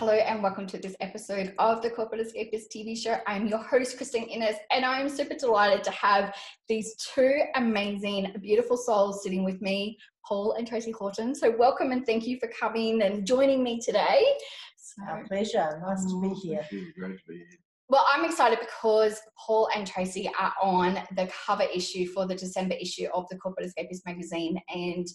Hello and welcome to this episode of the Corporate Escapists TV show. I'm your host, Christine Innes, and I'm super delighted to have these two amazing, beautiful souls sitting with me, Paul and Tracey Horton. So welcome and thank you for coming and joining me today. Our pleasure. Nice to be here. Great to be here. Well, I'm excited because Paul and Tracey are on the cover issue for the December issue of the Corporate Escapists Magazine, and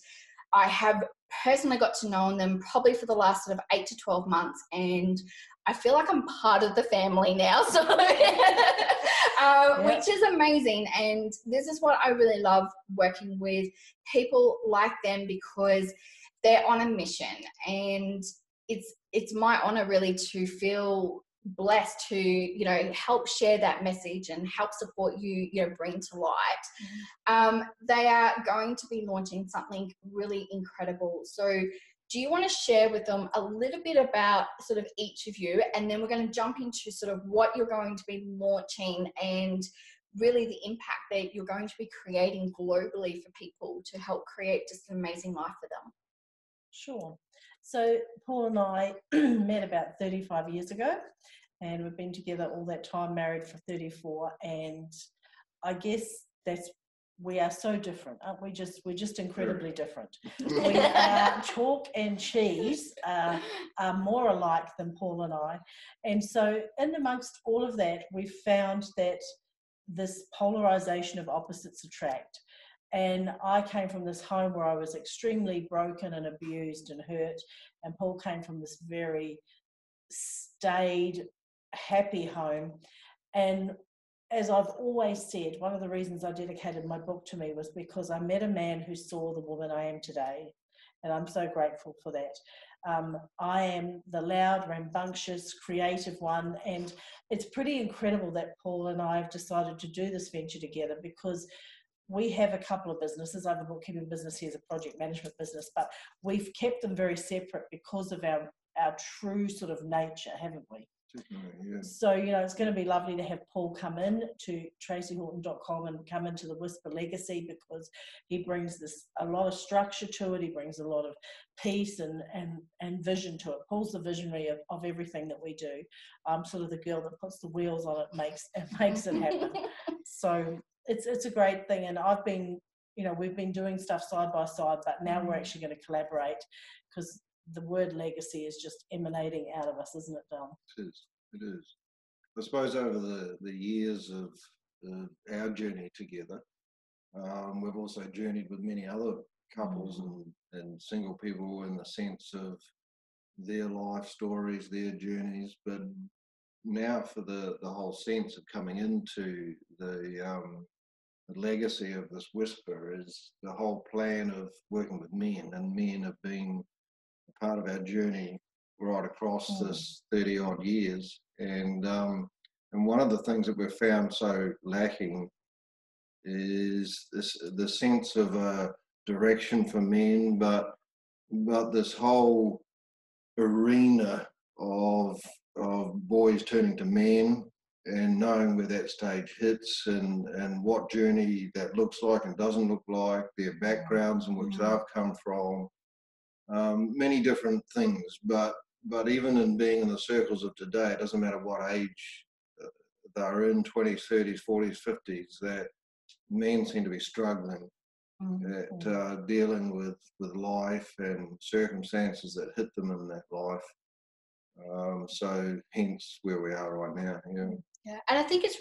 I have personally got to know them probably for the last sort of 8 to 12 months, and I feel like I'm part of the family now, so which is amazing. And this is what I really love, working with people like them, because they're on a mission, and it's my honor really to feel blessed to, you know, help share that message and help support you, you know, bring to light. They are going to be launching something really incredible. So do you want to share with them a little bit about sort of each of you, and then we're going to jump into sort of what you're going to be launching and really the impact that you're going to be creating globally for people to help create just an amazing life for them? Sure. So Paul and I met about 35 years ago, and we've been together all that time, married for 34. And I guess we are so different, aren't we? We're just incredibly different. We are chalk and cheese, are more alike than Paul and I. And so in amongst all of that, we've found that this polarization of opposites attract. And I came from this home where I was extremely broken and abused and hurt, and Paul came from this very staid, happy home. And as I've always said, one of the reasons I dedicated my book to me was because I met a man who saw the woman I am today, and I'm so grateful for that. I am the loud, rambunctious, creative one, and it's pretty incredible that Paul and I have decided to do this venture together, because we have a couple of businesses. I have a bookkeeping business, here's a project management business, but we've kept them very separate because of our true sort of nature, haven't we? Yeah. So, you know, it's going to be lovely to have Paul come in to traceyhorton.com and come into the Whisper Legacy, because he brings a lot of structure to it. He brings a lot of peace and vision to it. Paul's the visionary of everything that we do. I'm sort of the girl that puts the wheels on it, makes it happen. So it's a great thing. And I've been, you know, we've been doing stuff side by side, but now we're actually going to collaborate, because the word legacy is just emanating out of us, isn't it, Dom? It is. I suppose over the years of our journey together, we've also journeyed with many other couples and single people, in the sense of their life stories, their journeys. But now for the whole sense of coming into the legacy of this Whisper, is the whole plan of working with men, and men have been a part of our journey right across this 30 odd years. And one of the things that we've found so lacking is the sense of a direction for men, but this whole arena of boys turning to men and knowing where that stage hits, and what journey that looks like and doesn't look like, their backgrounds in which they've come from, many different things. But even in being in the circles of today, it doesn't matter what age they're in, 20s, 30s, 40s, 50s, that men seem to be struggling at dealing with life and circumstances that hit them in that life. So hence where we are right now. Yeah, and I think it's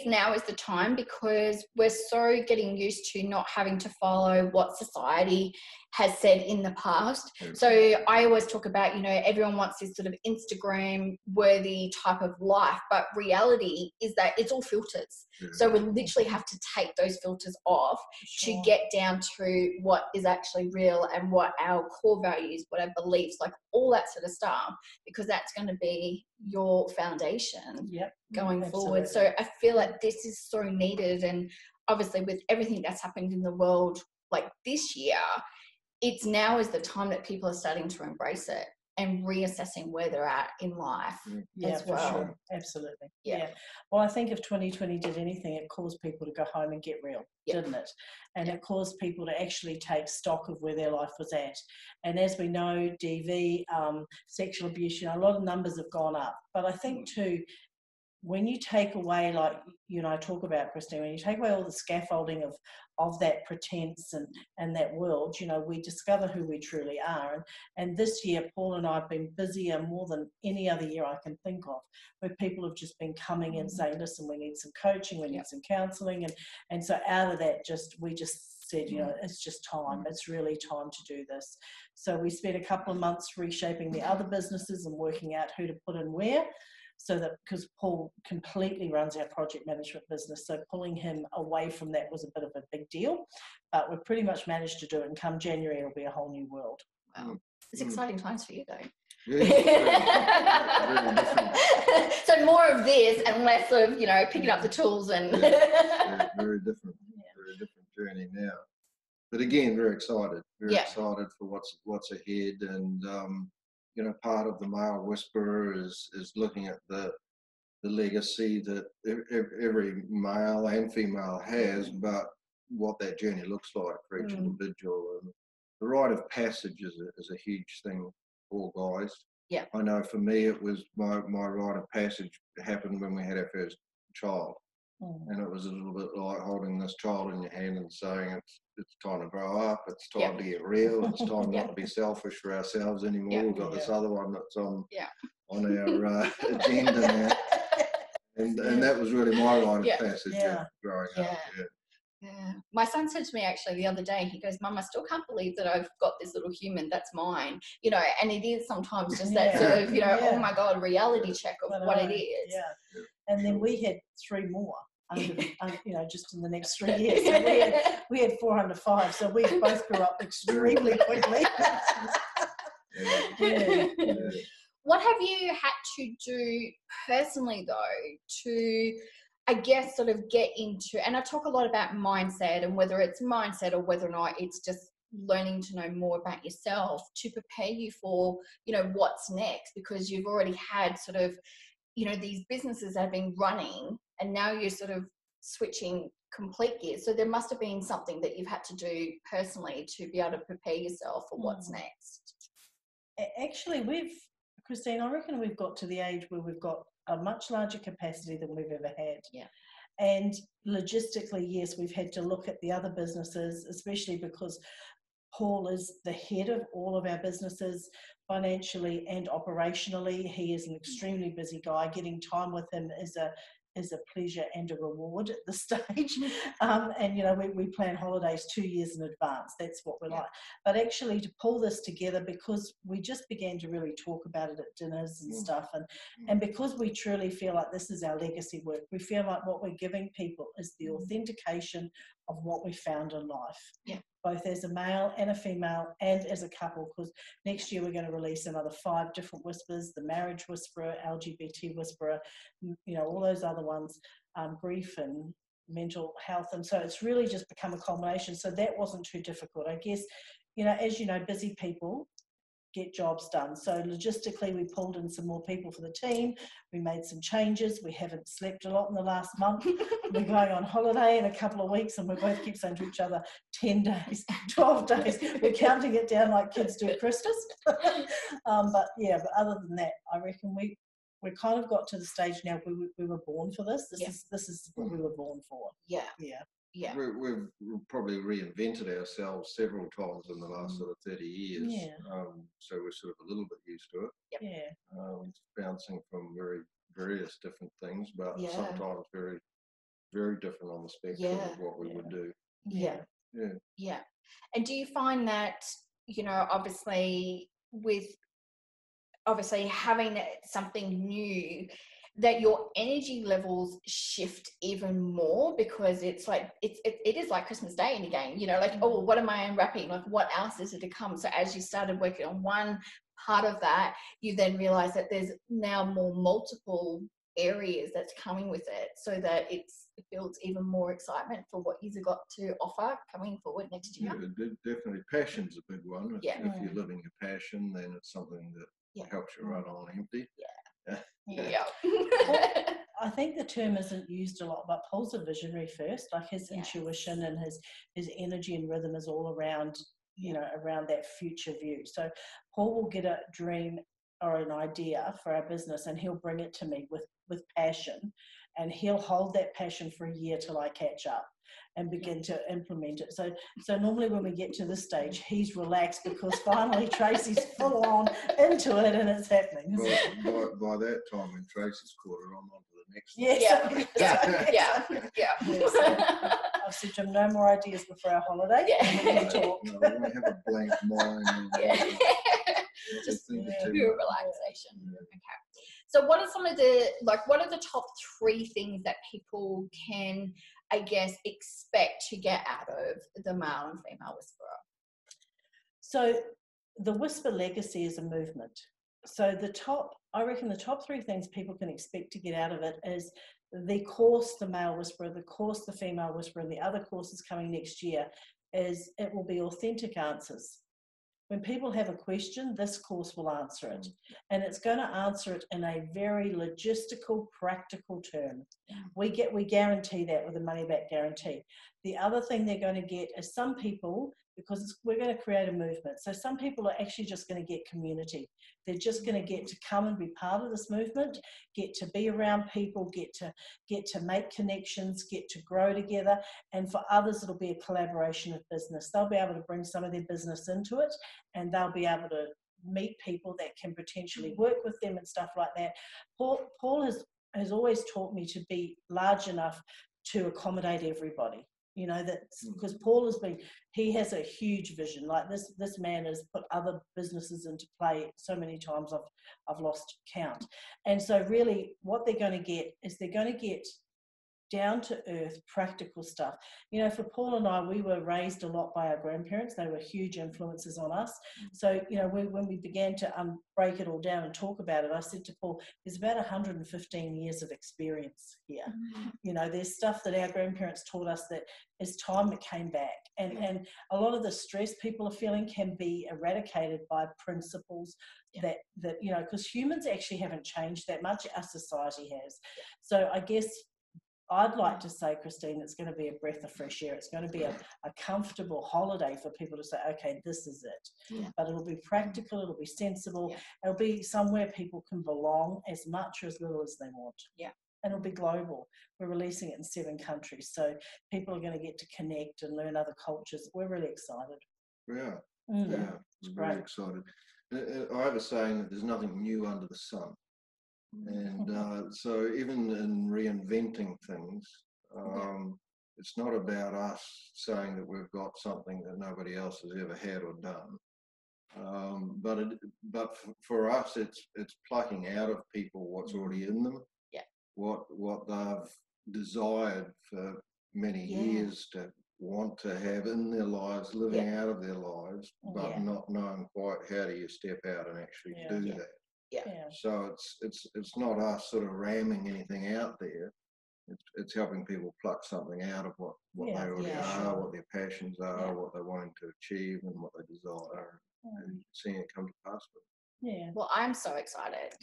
now is the time, because we're so getting used to not having to follow what society has said in the past. So I always talk about, you know, everyone wants this sort of Instagram worthy type of life, but reality is that it's all filters. So we literally have to take those filters off to get down to what is actually real, and what our core values, what our beliefs, like all that sort of stuff, because that's going to be your foundation going forward. So I feel like this is so needed, and obviously with everything that's happened in the world like this year, it's now is the time that people are starting to embrace it. and reassessing where they're at in life as well. For sure. Absolutely. Yeah. Well, I think if 2020 did anything, it caused people to go home and get real, didn't it? And it caused people to actually take stock of where their life was at. And as we know, DV, sexual abuse, a lot of numbers have gone up. But I think too, when you take away, like you and I talk about, Christine, when you take away all the scaffolding of that pretense and that world, we discover who we truly are. And this year, Paul and I have been busier more than any other year I can think of, where people have just been coming and saying, listen, we need some coaching, we need some counselling. And so out of that, we just said, it's just time. It's really time to do this. So we spent a couple of months reshaping the other businesses and working out who to put in where. So that, because Paul completely runs our project management business, so pulling him away from that was a bit of a big deal, but we've pretty much managed to do it, and come January it'll be a whole new world. Wow. It's exciting times for you though. Yeah, very different. So more of this and less of, picking up the tools and... Very different journey now. But again, very excited for what's ahead. And part of the Male Whisperer is looking at the legacy that every male and female has, but what that journey looks like for each individual. And the rite of passage is a huge thing for guys. Yeah. I know for me, it was my rite of passage happened when we had our first child. And it was a little bit like holding this child in your hand and saying it's time to grow up, it's time to get real, it's time not to be selfish for ourselves anymore. We've got this other one that's on our agenda now. And that was really my rite of passage growing up. Yeah. My son said to me actually the other day, he goes, Mum, I still can't believe that I've got this little human that's mine, and it is sometimes just that sort of, oh my God, reality check of what it is. Yeah. And then we had 3 more. Just in the next 3 years. So we had 4 under 5, so we both grew up extremely quickly. What have you had to do personally, though, to, I guess, sort of get into, and I talk a lot about mindset and whether it's mindset or whether or not it's just learning to know more about yourself to prepare you for, what's next, because you've already had sort of, these businesses that have been running and now you're sort of switching complete gears. So there must have been something that you've had to do personally to be able to prepare yourself for what's next. Actually, Christine, I reckon we've got to the age where we've got a much larger capacity than we've ever had. Yeah. And logistically, yes, we've had to look at the other businesses, especially because Paul is the head of all of our businesses financially and operationally. He is an extremely busy guy. Getting time with him is a pleasure and a reward at this stage. And, we plan holidays 2 years in advance. That's what we like. But actually to pull this together, because we just began to really talk about it at dinners and stuff, and because we truly feel like this is our legacy work, we feel like what we're giving people is the authentication of what we found in life. Yeah. Both as a male and a female and as a couple, because next year we're going to release another 5 different whispers, the marriage whisperer, LGBT whisperer, all those other ones, grief and mental health. And so it's really just become a culmination. So that wasn't too difficult. I guess, as you know, busy people get jobs done. So logistically, we pulled in some more people for the team. We made some changes. We haven't slept a lot in the last month. We're going on holiday in a couple of weeks, and we both keep saying to each other, 10 days, 12 days. We're counting it down like kids do at Christmas. But other than that, I reckon we kind of got to the stage now where we were born for this. This is what we were born for. Yeah. We've probably reinvented ourselves several times in the last sort of 30 years. So we're sort of a little bit used to it. Bouncing from various different things, but sometimes very, very different on the spectrum of what we would do. Yeah. And do you find that, obviously having something new, that your energy levels shift even more, because it's like it is like Christmas Day and again, oh, what am I unwrapping? Like, what else is it to come? So as you started working on one part of that, you then realize that there's now more multiple areas that's coming with it, so that it builds even more excitement for what you've got to offer coming forward next year. Definitely. Passion's a big one. If you're living your passion, then it's something that It helps you run on empty. Yeah. I think the term isn't used a lot, but Paul's a visionary first. Like his intuition and his energy and rhythm is all around, around that future view. So Paul will get a dream or an idea for our business, and he'll bring it to me with passion, and he'll hold that passion for a year till I catch up and begin to implement it. So normally when we get to this stage, he's relaxed because finally Tracey's full on into it and it's happening. By that time, when Tracey's caught her, I'm on to the next one. Yeah. I've said to him, no more ideas before our holiday. No, we want to have a blank mind. Just pure relaxation. Okay. So what are what are the top 3 things that people can, I guess, expect to get out of the male and female whisperer? So the Whisper Legacy is a movement. So I reckon the top 3 things people can expect to get out of it is the course, the male whisperer, the course, the female whisperer, and the other courses coming next year, is it will be authentic answers. When people have a question, this course will answer it. And it's going to answer it in a very logistical, practical term. We guarantee that with a money-back guarantee. The other thing they're going to get is some people, because we're going to create a movement, so some people are actually just going to get community. They're just going to get to come and be part of this movement, get to be around people, get to make connections, get to grow together. And for others, it'll be a collaboration of business. They'll be able to bring some of their business into it, and they'll be able to meet people that can potentially work with them and stuff like that. Paul has always taught me to be large enough to accommodate everybody. That's because Paul he has a huge vision. Like this man has put other businesses into play so many times I've lost count. And so really what they're going to get is they're going to get down to earth, practical stuff. For Paul and I, we were raised a lot by our grandparents. They were huge influences on us. So, when we began to break it all down and talk about it, I said to Paul, there's about 115 years of experience here. There's stuff that our grandparents taught us that it's time it came back. And a lot of the stress people are feeling can be eradicated by principles that because humans actually haven't changed that much. Our society has. So I guess I'd like to say, Christine, it's going to be a breath of fresh air. It's going to be a comfortable holiday for people to say, okay, this is it. Yeah. But it'll be practical, it'll be sensible, it'll be somewhere people can belong as much or as little as they want. Yeah. And it'll be global. We're releasing it in 7 countries. So people are going to get to connect and learn other cultures. We're really excited. Yeah. It's very excited. I have a saying that there's nothing new under the sun. And so even in reinventing things, it's not about us saying that we've got something that nobody else has ever had or done. But for us, it's plucking out of people what's already in them, what they've desired for many years to want to have in their lives, living out of their lives, but not knowing quite how do you step out and actually do that. Yeah. So it's not us sort of ramming anything out there. It's helping people pluck something out of what they already are, what their passions are, what they're wanting to achieve, and what they desire, and seeing it come to pass. Yeah. Well, I'm so excited,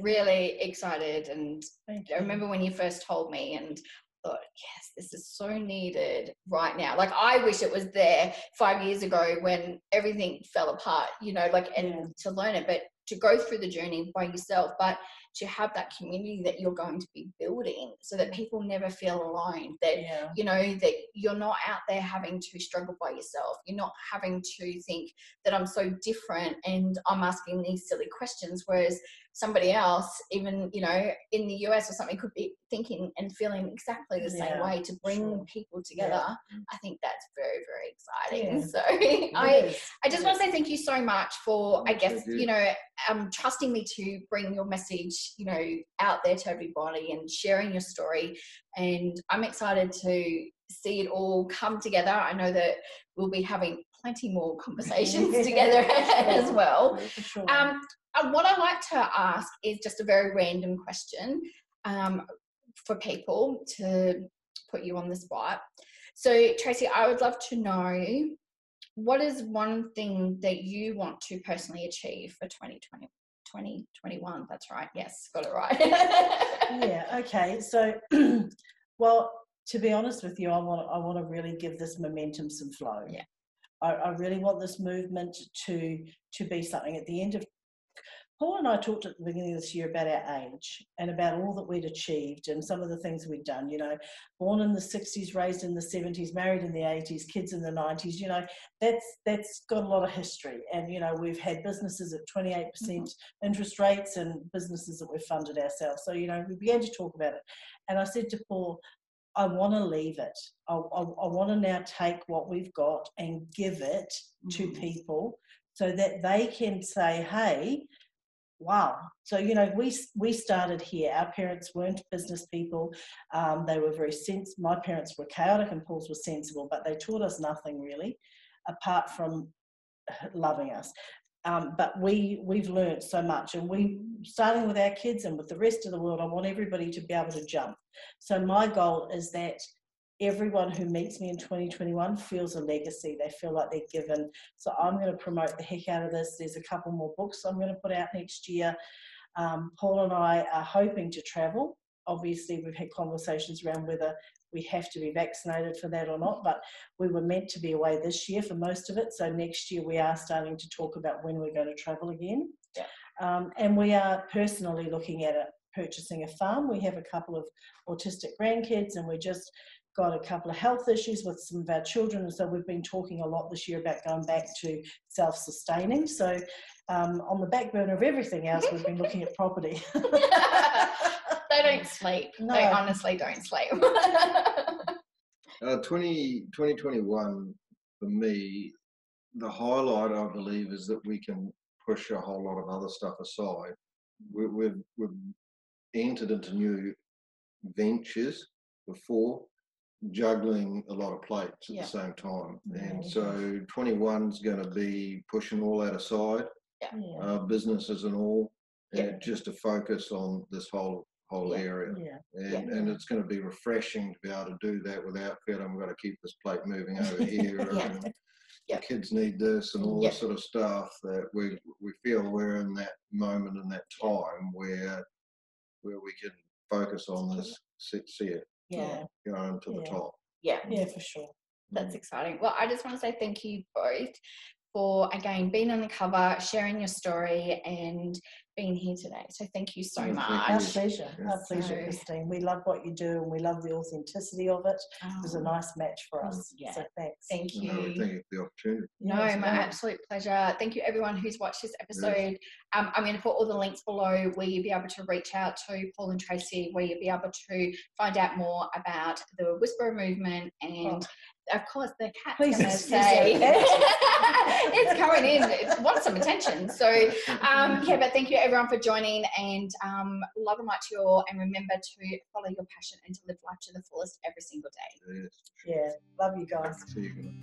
really excited, and I remember when you first told me, and thought, yes, this is so needed right now. Like, I wish it was there 5 years ago when everything fell apart, and to learn it, but to go through the journey by yourself, but to have that community that you're going to be building so that people never feel alone, that, that you're not out there having to struggle by yourself. You're not having to think that I'm so different and I'm asking these silly questions, whereas somebody else, even, in the US or something, could be thinking and feeling exactly the same way. To bring people together, I think that's very, very exciting. So I just want to say thank you so much for, I guess, trusting me to bring your message, out there to everybody and sharing your story. And I'm excited to see it all come together. I know that we'll be having plenty more conversations together as well. What I like to ask is just a very random question for people to put you on the spot. So, Tracey, I would love to know, what is one thing that you want to personally achieve for 2021. That's right. Yes, got it right. Yeah. Okay. So, well, to be honest with you, I want to really give this momentum some flow. Yeah. I really want this movement to be something. At the end of, Paul and I talked at the beginning of this year about our age and about all that we'd achieved and some of the things we'd done. You know, born in the 60s, raised in the 70s, married in the 80s, kids in the 90s. You know, that's got a lot of history. And, you know, we've had businesses at 28% interest rates and businesses that we've funded ourselves. So, you know, we began to talk about it. And I said to Paul, I want to leave it. I want to now take what we've got and give it to people so that they can say, hey, wow. So, you know, we started here. Our parents weren't business people. They were very my parents were chaotic and Paul's were sensible, but they taught us nothing really apart from loving us. But we've learned so much, and starting with our kids and with the rest of the world, I want everybody to be able to jump. So my goal is that everyone who meets me in 2021 feels a legacy. They feel like they're given. So I'm going to promote the heck out of this. There's a couple more books I'm going to put out next year. Paul and I are hoping to travel. Obviously, we've had conversations around whether we have to be vaccinated for that or not, but we were meant to be away this year for most of it. So next year we are starting to talk about when we're going to travel again. Yeah. And we are personally looking at purchasing a farm. We have a couple of autistic grandkids, and we just got a couple of health issues with some of our children, and so we've been talking a lot this year about going back to self-sustaining. So on the back burner of everything else, we've been looking at property. They don't sleep. No. They honestly don't sleep. 2021 for me, the highlight I believe is that we can push a whole lot of other stuff aside. We've entered into new ventures before, juggling a lot of plates at the same time. And so 21's going to be pushing all that aside, businesses and all, and just to focus on this whole area. And it's going to be refreshing to be able to do that without feeling I've got to keep this plate moving over here. And the kids need this and all this sort of stuff, that we feel we're in that moment and that time where we can focus on this, see it going to the top. Yeah, for sure. That's exciting. Well, I just want to say thank you both for, again, being on the cover, sharing your story, and being here today. So thank you so much. Our pleasure. Our pleasure, Christine. We love what you do, and we love the authenticity of it. It was a nice match for us. Yeah. So thanks. Thank you. No, thank you for the opportunity. No, my absolute pleasure. Thank you, everyone who's watched this episode. I'm going to put all the links below where you'll be able to reach out to Paul and Tracey, where you'll be able to find out more about the Whisperer movement, and of course the cat's going to say it's coming in, it wants some attention. So but thank you everyone for joining, and love and light to you all, and remember to follow your passion and to live life to the fullest every single day. Yeah, love you guys. See you.